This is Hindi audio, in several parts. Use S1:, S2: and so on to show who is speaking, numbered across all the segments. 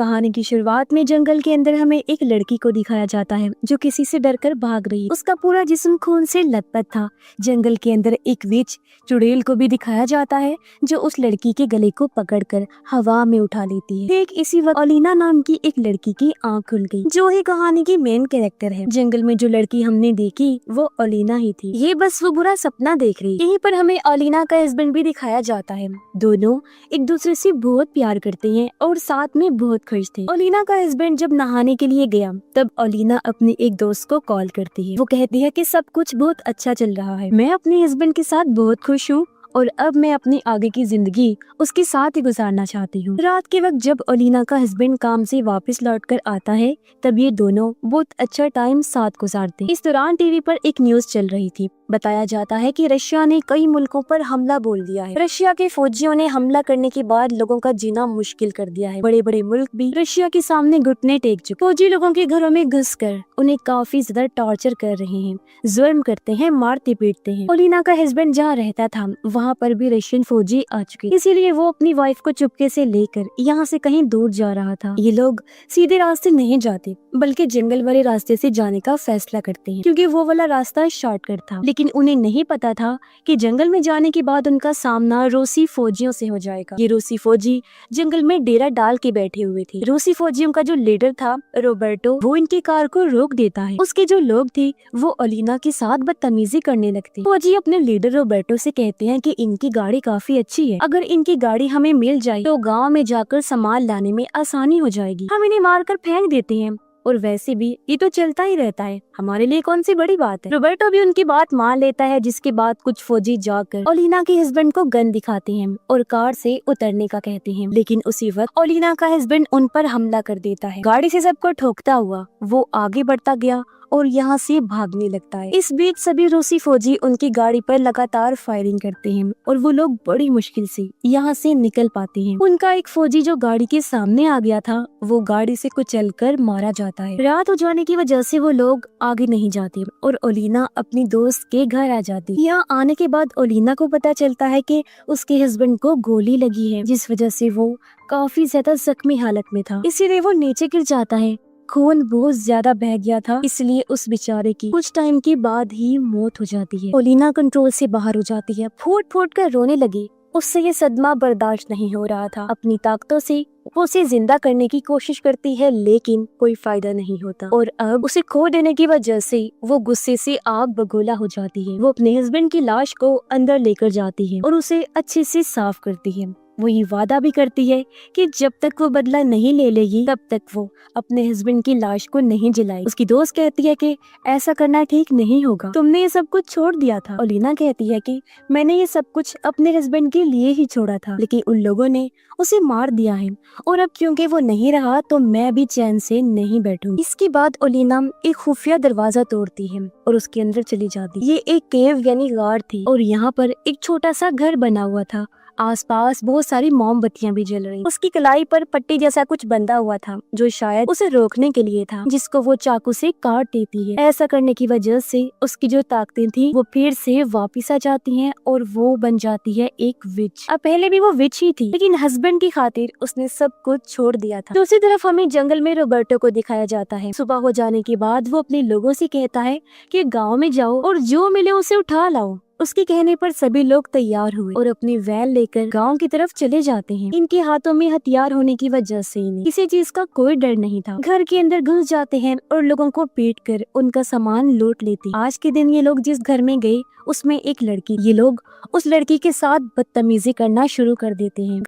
S1: कहानी की शुरुआत में जंगल के अंदर हमें एक लड़की को दिखाया जाता है जो किसी से डरकर भाग रही है। उसका पूरा जिस्म खून से लथपथ था। जंगल के अंदर एक विच चुड़ैल को भी दिखाया जाता है जो उस लड़की के गले को पकड़कर हवा में उठा लेती है। ठीक इसी वक्त ओलिना नाम की एक लड़की की आंख खुल गई, जो ही कहानी की मेन कैरेक्टर है। जंगल में जो लड़की हमने देखी वो ओलिना ही थी। ये बस वो बुरा सपना देख रही। यहीं पर हमें ओलिना का हस्बैंड भी दिखाया जाता है। दोनों एक दूसरे से बहुत प्यार करते हैं और साथ में बहुत खुश थे। ओलिना का हस्बैंड जब नहाने के लिए गया तब ओलिना अपनी एक दोस्त को कॉल करती है। वो कहती है कि सब कुछ बहुत अच्छा चल रहा है, मैं अपने हस्बैंड के साथ बहुत खुश हूँ और अब मैं अपनी आगे की जिंदगी उसके साथ ही गुजारना चाहती हूँ। रात के वक्त जब ओलिना का हस्बैंड काम से वापस लौट कर आता है तब ये दोनों बहुत अच्छा टाइम साथ गुजारते हैं। इस दौरान टीवी पर एक न्यूज चल रही थी। बताया जाता है कि रशिया ने कई मुल्कों पर हमला बोल दिया है। रशिया के फौजियों ने हमला करने के बाद लोगों का जीना मुश्किल कर दिया है। बड़े बड़े मुल्क भी रशिया के सामने घुटने टेक चुके। फौजी लोगों के घरों में घुसकर उन्हें काफी ज्यादा टॉर्चर कर रहे हैं, जुल्म करते हैं, मारते पीटते हैं। ओलिना का हस्बैंड जहाँ रहता था वहाँ पर भी रशियन फौजी आ चुके, इसीलिए वो अपनी वाइफ को चुपके से लेकर यहाँ से कहीं दूर जा रहा था। ये लोग सीधे रास्ते नहीं जाते बल्कि जंगल वाले रास्ते से जाने का फैसला करते हैं क्योंकि वो वाला रास्ता शॉर्टकट था। लेकिन उन्हें नहीं पता था कि जंगल में जाने के बाद उनका सामना रूसी फौजियों से हो जाएगा। ये रूसी फौजी जंगल में डेरा डाल के बैठे हुए थे। रूसी फौजियों का जो लीडर था रॉबर्टो, वो इनकी कार को रोक देता है। उसके जो लोग थे वो ओलिना के साथ बदतमीजी करने लगते। फौजी अपने लीडर रॉबर्टो से कहते हैं कि इनकी गाड़ी काफी अच्छी है, अगर इनकी गाड़ी हमें मिल जाए तो गाँव में जाकर सामान लाने में आसानी हो जाएगी, हम इन्हें मारकर फेंक देते हैं और वैसे भी ये तो चलता ही रहता है, हमारे लिए कौन सी बड़ी बात है। रॉबर्टो भी उनकी बात मान लेता है, जिसके बाद कुछ फौजी जाकर ओलिना के हस्बैंड को गन दिखाते हैं और कार से उतरने का कहते हैं। लेकिन उसी वक्त ओलिना का हस्बैंड उन पर हमला कर देता है। गाड़ी से सबको ठोकता हुआ वो आगे बढ़ता गया और यहाँ से भागने लगता है। इस बीच सभी रूसी फौजी उनकी गाड़ी पर लगातार फायरिंग करते हैं और वो लोग बड़ी मुश्किल से यहाँ से निकल पाते हैं। उनका एक फौजी जो गाड़ी के सामने आ गया था वो गाड़ी से कुचलकर मारा जाता है। रात हो जाने की वजह से वो लोग आगे नहीं जाते और ओलिना अपनी दोस्त के घर आ जाती। यहाँ आने के बाद ओलिना को पता चलता है कि उसके हस्बैंड को गोली लगी है, जिस वजह से वो काफी ज्यादा जख्मी हालत में था, इसीलिए वो नीचे गिर जाता है। खून बहुत ज्यादा बह गया था, इसलिए उस बेचारे की कुछ टाइम के बाद ही मौत हो जाती है। ओलिना कंट्रोल से बाहर हो जाती है, फूट फूट कर रोने लगी। उससे ये सदमा बर्दाश्त नहीं हो रहा था। अपनी ताकतों से वो उसे जिंदा करने की कोशिश करती है लेकिन कोई फायदा नहीं होता और अब उसे खो देने की वजह से वो गुस्से से आग बगोला हो जाती है। वो अपने हस्बैंड की लाश को अंदर लेकर जाती है और उसे अच्छे से साफ करती है। वो ये वादा भी करती है कि जब तक वो बदला नहीं ले लेगी तब तक वो अपने हस्बैंड की लाश को नहीं जलाएगी। उसकी दोस्त कहती है कि ऐसा करना ठीक नहीं होगा, तुमने ये सब कुछ छोड़ दिया था। ओलिना कहती है कि मैंने ये सब कुछ अपने हस्बैंड के लिए ही छोड़ा था, लेकिन उन लोगों ने उसे मार दिया है और अब क्योंकि वो नहीं रहा तो मैं भी चैन से नहीं बैठूंगी। इसके बाद ओलिना एक खुफिया दरवाजा तोड़ती है और उसके अंदर चली जाती। ये एक केव यानी गार थी और यहाँ पर एक छोटा सा घर बना हुआ था। आसपास बहुत सारी मोमबत्तियां भी जल रही। उसकी कलाई पर पट्टी जैसा कुछ बंधा हुआ था जो शायद उसे रोकने के लिए था, जिसको वो चाकू से काट देती है। ऐसा करने की वजह से उसकी जो ताकतें थी वो फिर से वापस आ जाती हैं और वो बन जाती है एक विच। अब पहले भी वो विच ही थी लेकिन हस्बैंड की खातिर उसने सब कुछ छोड़ दिया था। दूसरी तरफ हमें जंगल में रॉबर्टो को दिखाया जाता है। सुबह हो जाने के बाद वो अपने लोगों से कहता है कि गाँव में जाओ और जो मिले उसे उठा लाओ। उसके कहने पर सभी लोग तैयार हुए और अपनी वैन लेकर गांव की तरफ चले जाते हैं। इनके हाथों में हथियार होने की वजह से इन्हें किसी चीज का कोई डर नहीं था। घर के अंदर घुस जाते हैं और लोगों को पीट कर उनका सामान लूट लेते। आज के दिन ये लोग जिस घर में गए उसमें एक लड़की, ये लोग उस लड़की के साथ बदतमीजी करना शुरू कर देते हैं।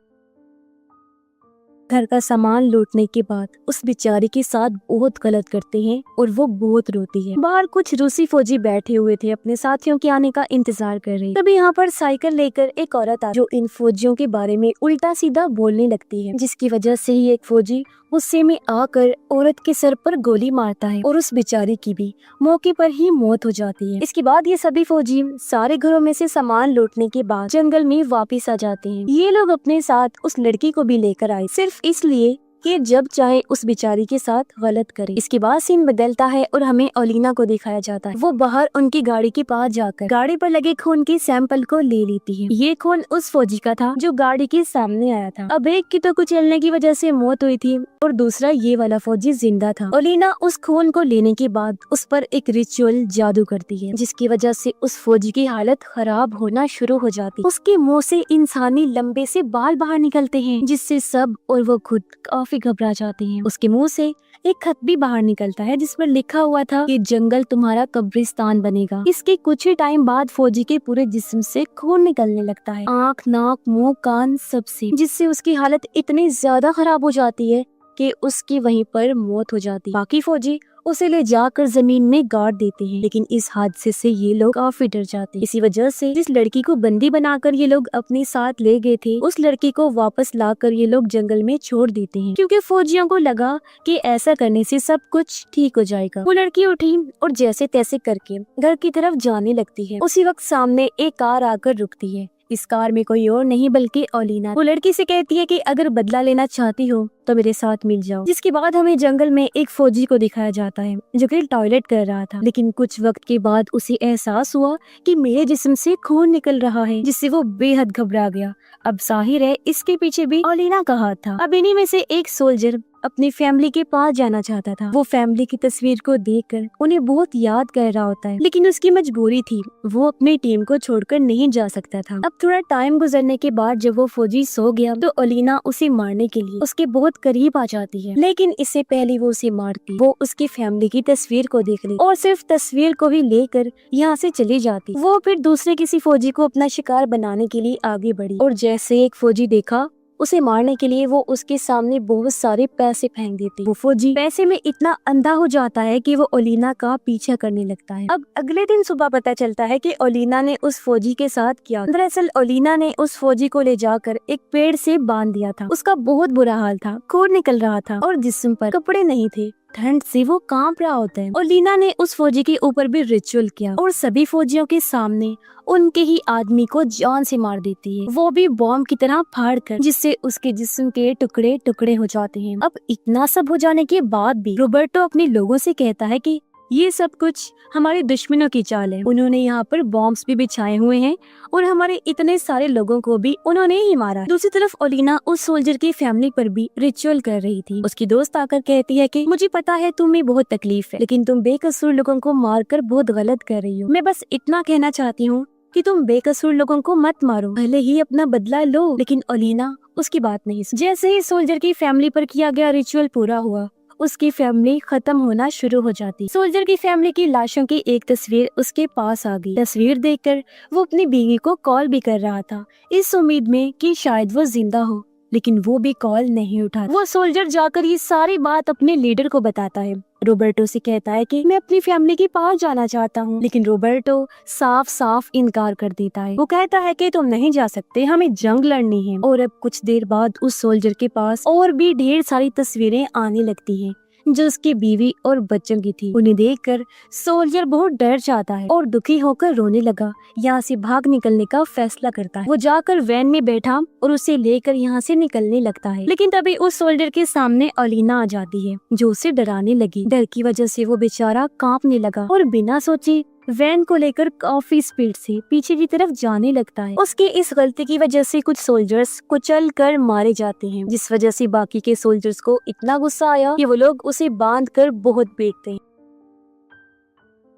S1: घर का सामान लूटने के बाद उस बेचारी के साथ बहुत गलत करते हैं और वो बहुत रोती है। बाहर कुछ रूसी फौजी बैठे हुए थे, अपने साथियों के आने का इंतजार कर रहे। तभी यहाँ पर साइकिल लेकर एक औरत आ जो इन फौजियों के बारे में उल्टा सीधा बोलने लगती है, जिसकी वजह से ही एक फौजी गुस्से में आकर औरत के सर पर गोली मारता है और उस बेचारी की भी मौके पर ही मौत हो जाती है। इसके बाद ये सभी फौजी सारे घरों में से सामान लूटने के बाद जंगल में वापस आ जाते हैं। ये लोग अपने साथ उस लड़की को भी लेकर आए सिर्फ इसलिए कि जब चाहे उस बेचारी के साथ गलत करे। इसके बाद सीन बदलता है और हमें ओलिना को दिखाया जाता है। वो बाहर उनकी गाड़ी के पास जाकर गाड़ी पर लगे खून के सैंपल को ले लेती है। ये खून उस फौजी का था जो गाड़ी के सामने आया था। अब एक की तो कुचलने की वजह से मौत हुई थी और दूसरा ये वाला फौजी जिंदा था। ओलिना उस खून को लेने के बाद उस पर एक रिचुअल जादू करती है, जिसकी वजह से उस फौजी की हालत खराब होना शुरू हो जाती है। उसके मुंह से इंसानी लंबे से बाल बाहर निकलते हैं, जिससे सब और वो खुद काफी घबरा जाते हैं। उसके मुंह से एक खत भी बाहर निकलता है जिस पर लिखा हुआ था कि जंगल तुम्हारा कब्रिस्तान बनेगा। इसके कुछ ही टाइम बाद फौजी के पूरे जिस्म से खून निकलने लगता है, आँख, नाक, मुंह, कान, सबसे, जिससे उसकी हालत इतनी ज्यादा खराब हो जाती है कि उसकी वहीं पर मौत हो जाती है। बाकी फौजी उसे ले जाकर जमीन में गाड़ देते हैं, लेकिन इस हादसे से ये लोग काफी डर जाते हैं। इसी वजह से जिस लड़की को बंदी बनाकर ये लोग अपने साथ ले गए थे, उस लड़की को वापस लाकर ये लोग जंगल में छोड़ देते हैं, क्योंकि फौजियों को लगा कि ऐसा करने से सब कुछ ठीक हो जाएगा। वो लड़की उठी और जैसे तैसे करके घर की तरफ जाने लगती है। उसी वक्त सामने एक कार आकर रुकती है। इस कार में कोई और नहीं बल्कि ओलिना। वो लड़की से कहती है कि अगर बदला लेना चाहती हो तो मेरे साथ मिल जाओ। जिसके बाद हमें जंगल में एक फौजी को दिखाया जाता है जो कि टॉयलेट कर रहा था, लेकिन कुछ वक्त के बाद उसे एहसास हुआ कि मेरे जिस्म से खून निकल रहा है, जिससे वो बेहद घबरा गया। अब जाहिर है इसके पीछे भी ओलिना का हाथ था। अब इन्हीं में से एक सोल्जर अपनी फैमिली के पास जाना चाहता था। वो फैमिली की तस्वीर को देखकर उन्हें बहुत याद कर रहा होता है, लेकिन उसकी मजबूरी थी, वो अपनी टीम को छोड़कर नहीं जा सकता था। अब थोड़ा टाइम गुजरने के बाद जब वो फौजी सो गया तो ओलिना उसे मारने के लिए उसके बहुत करीब आ जाती है, लेकिन इससे पहले वो उसे मारती, वो उसकी फैमिली की तस्वीर को देख ली और सिर्फ तस्वीर को भी लेकर यहाँ से चली जाती। वो फिर दूसरे किसी फौजी को अपना शिकार बनाने के लिए आगे बढ़ी और जैसे एक फौजी देखा उसे मारने के लिए वो उसके सामने बहुत सारे पैसे फेंक देती। वो फौजी पैसे में इतना अंधा हो जाता है कि वो ओलिना का पीछा करने लगता है। अब अगले दिन सुबह पता चलता है कि ओलिना ने उस फौजी के साथ किया। दरअसल ओलिना ने उस फौजी को ले जाकर एक पेड़ से बांध दिया था। उसका बहुत बुरा हाल था, खून निकल रहा था और जिस्म पर कपड़े नहीं थे, ठंड से वो कांप रहा होता है। और लीना ने उस फौजी के ऊपर भी रिचुअल किया और सभी फौजियों के सामने उनके ही आदमी को जान से मार देती है, वो भी बॉम्ब की तरह फाड़ कर, जिससे उसके जिस्म के टुकड़े टुकड़े हो जाते हैं। अब इतना सब हो जाने के बाद भी रोबर्टो अपने लोगों से कहता है कि ये सब कुछ हमारे दुश्मनों की चाल है, उन्होंने यहाँ पर बॉम्ब्स भी बिछाए हुए हैं और हमारे इतने सारे लोगों को भी उन्होंने ही मारा। दूसरी तरफ ओलिना उस सोल्जर की फैमिली पर भी रिचुअल कर रही थी। उसकी दोस्त आकर कहती है कि मुझे पता है तुम्हें बहुत तकलीफ है, लेकिन तुम बेकसूर लोगों को मारकर बहुत गलत कर रही हो। मैं बस इतना कहना चाहती हूँ कि तुम बेकसूर लोगों को मत मारो, भले ही अपना बदला लो। लेकिन ओलिना उसकी बात नहीं सुनी। जैसे ही सोल्जर की फैमिली पर किया गया रिचुअल पूरा हुआ, उसकी फैमिली खत्म होना शुरू हो जाती। सोल्जर की फैमिली की लाशों की एक तस्वीर उसके पास आ गई। तस्वीर देखकर वो अपनी बीवी को कॉल भी कर रहा था, इस उम्मीद में कि शायद वो जिंदा हो, लेकिन वो भी कॉल नहीं उठा। वो सोल्जर जाकर ये सारी बात अपने लीडर को बताता है। रोबर्टो से कहता है कि मैं अपनी फैमिली के पास जाना चाहता हूँ, लेकिन रोबर्टो साफ साफ इनकार कर देता है। वो कहता है कि तुम नहीं जा सकते, हमें जंग लड़नी है। और अब कुछ देर बाद उस सोल्जर के पास और भी ढेर सारी तस्वीरें आने लगती हैं जो उसकी बीवी और बच्चों की थी। उन्हें देखकर सोल्जर बहुत डर जाता है और दुखी होकर रोने लगा। यहाँ से भाग निकलने का फैसला करता है। वो जाकर वैन में बैठा और उसे लेकर यहाँ से निकलने लगता है, लेकिन तभी उस सोल्जर के सामने ओलिना आ जाती है जो उसे डराने लगी। डर की वजह से वो बेचारा कांपने लगा और बिना सोचे वैन को लेकर काफी स्पीड से पीछे की तरफ जाने लगता है। उसकी इस गलती की वजह से कुछ सोल्जर्स कुचल कर मारे जाते हैं, जिस वजह से बाकी के सोल्जर्स को इतना गुस्सा आया कि वो लोग उसे बांध कर बहुत पीटते हैं।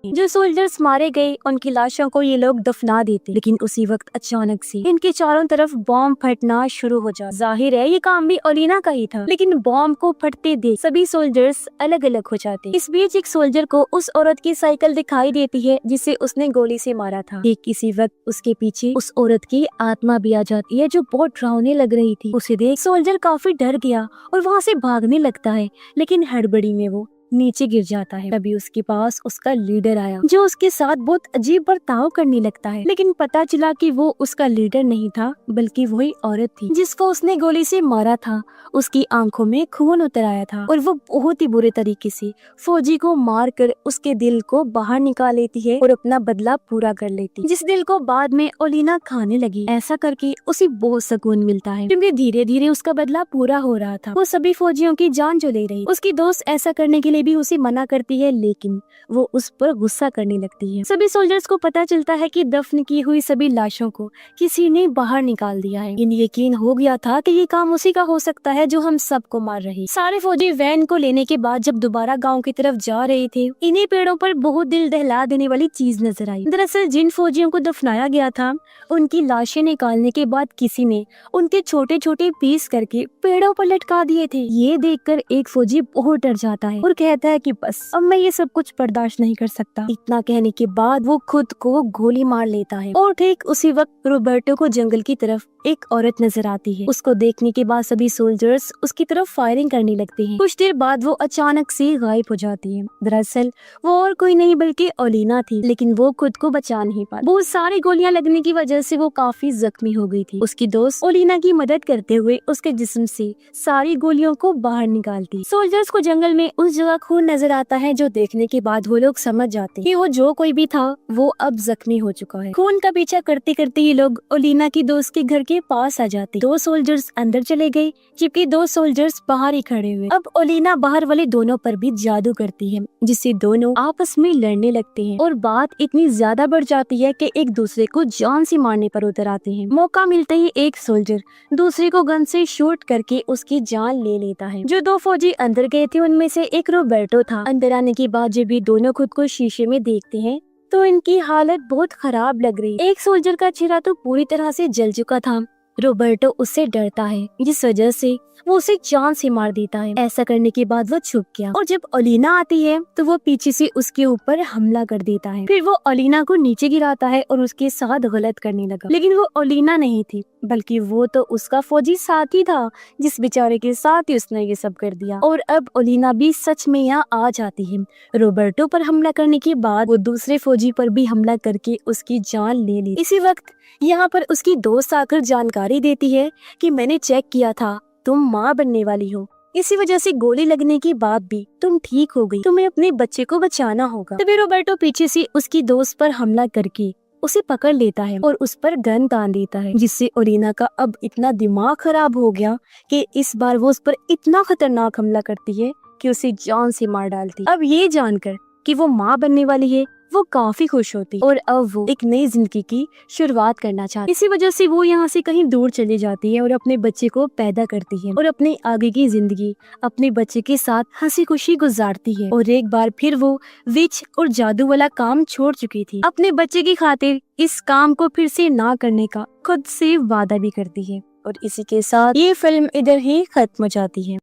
S1: जो सोल्जर्स मारे गए उनकी लाशों को ये लोग दफना देते, लेकिन उसी वक्त अचानक से इनके चारों तरफ बॉम्ब फटना शुरू हो जाता। जाहिर है ये काम भी ओलिना का ही था, लेकिन बॉम्ब को फटते देख सभी सोल्जर्स अलग अलग हो जाते। इस बीच एक सोल्जर को उस औरत की साइकिल दिखाई देती है जिसे उसने गोली से मारा था। ठीक इसी वक्त उसके पीछे उस औरत की आत्मा भी आ जाती है जो बहुत डरावने लग रही थी। उसे देख सोल्जर काफी डर गया और वहाँ से भागने लगता है, लेकिन हड़बड़ी में वो नीचे गिर जाता है। तभी उसके पास उसका लीडर आया जो उसके साथ बहुत अजीब बर्ताव करने लगता है, लेकिन पता चला कि वो उसका लीडर नहीं था बल्कि वही औरत थी जिसको उसने गोली से मारा था। उसकी आंखों में खून उतर आया था और वो बहुत ही बुरे तरीके से फौजी को मारकर उसके दिल को बाहर निकाल लेती है और अपना बदला पूरा कर लेती है, जिस दिल को बाद में ओलिना खाने लगी। ऐसा करके उसे बहुत सुकून मिलता है क्योंकि धीरे धीरे उसका बदला पूरा हो रहा था। वो सभी फौजियों की जान जो ले रही। उसकी दोस्त ऐसा करने के लिए भी उसे मना करती है, लेकिन वो उस पर गुस्सा करने लगती है। सभी सोल्जर्स को पता चलता है कि दफन की हुई सभी लाशों को किसी ने बाहर निकाल दिया है। इन्हें यकीन हो गया था कि ये काम उसी का हो सकता है जो हम सबको मार रही। सारे फौजी वैन को लेने के बाद जब दोबारा गांव की तरफ जा रहे थे, इन्हीं पेड़ों पर बहुत दिल दहला देने वाली चीज नजर आई। दरअसल जिन फौजियों को दफनाया गया था उनकी लाशें निकालने के बाद किसी ने उनके छोटे छोटे पीस करके पेड़ों पर लटका दिए थे। ये देखकर एक फौजी बहुत डर जाता है और कहता है कि बस अब मैं ये सब कुछ बर्दाश्त नहीं कर सकता। इतना कहने के बाद वो खुद को गोली मार लेता है और ठीक उसी वक्त रोबर्टो को जंगल की तरफ एक औरत नजर आती है। उसको देखने के बाद सभी सोल्जर्स उसकी तरफ फायरिंग करने लगते हैं। कुछ देर बाद वो अचानक से गायब हो जाती है। दरअसल वो और कोई नहीं बल्कि ओलिना थी, लेकिन वो खुद को बचा नहीं पाई। बहुत सारी गोलियां लगने की वजह से वो काफी जख्मी हो गई थी। उसकी दोस्त ओलिना की मदद करते हुए उसके जिस्म से सारी गोलियों को बाहर निकालती। सोल्जर्स को जंगल में उस जगह खून नजर आता है जो देखने के बाद वो लोग समझ जाते हैं कि वो जो कोई भी था वो अब जख्मी हो चुका है। खून का पीछा करते करते ये लोग ओलिना की दोस्त के घर के पास आ जाते। दो सोल्जर्स अंदर चले गए जबकि दो सोल्जर्स बाहर ही खड़े हुए। अब ओलिना बाहर वाले दोनों पर भी जादू करती है जिससे दोनों आपस में लड़ने लगते हैं और बात इतनी ज्यादा बढ़ जाती है कि एक दूसरे को जान से मारने पर उतर आते हैं। मौका मिलते ही एक सोल्जर दूसरे को गन से शूट करके उसकी जान ले लेता है। जो दो फौजी अंदर गए थे उनमें से एक रोबर्टो था। अंदर आने के बाद जब भी दोनों खुद को शीशे में देखते हैं तो इनकी हालत बहुत खराब लग रही। एक सोल्जर का चेहरा तो पूरी तरह से जल चुका था। रोबर्टो उससे डरता है जिस वजह से वो उसे जान से मार देता है। ऐसा करने के बाद वो छुप गया और जब ओलिना आती है तो वो पीछे से उसके ऊपर हमला कर देता है। फिर वो ओलिना को नीचे गिराता है और उसके साथ गलत करने लगा, लेकिन वो ओलिना नहीं थी बल्कि वो तो उसका फौजी साथी था जिस बेचारे के साथ ही उसने ये सब कर दिया। और अब ओलिना भी सच में यहाँ आ जाती है। रोबर्टो पर हमला करने के बाद वो दूसरे फौजी पर भी हमला करके उसकी जान ले ली। इसी वक्त यहाँ पर उसकी दोस्त आकर जानकारी देती है कि मैंने चेक किया था, तुम माँ बनने वाली हो, इसी वजह से गोली लगने के बाद भी तुम ठीक हो गई, तुम्हें अपने बच्चे को बचाना होगा। तभी रोबर्टो पीछे से उसकी दोस्त पर हमला करके उसे पकड़ लेता है और उस पर गन तान देता है, जिससे ओलिना का अब इतना दिमाग खराब हो गया कि इस बार वो उस पर इतना खतरनाक हमला करती है कि उसे जान से मार डालती। अब ये जानकर कि वो माँ बनने वाली है वो काफी खुश होती और अब वो एक नई जिंदगी की शुरुआत करना चाहती। इसी वजह से वो यहाँ से कहीं दूर चली जाती है और अपने बच्चे को पैदा करती है और अपने आगे की जिंदगी अपने बच्चे के साथ हंसी खुशी गुजारती है। और एक बार फिर वो विच और जादू वाला काम छोड़ चुकी थी। अपने बच्चे की खातिर इस काम को फिर से ना करने का खुद से वादा भी करती है। और इसी के साथ ये फिल्म इधर ही खत्म हो जाती है।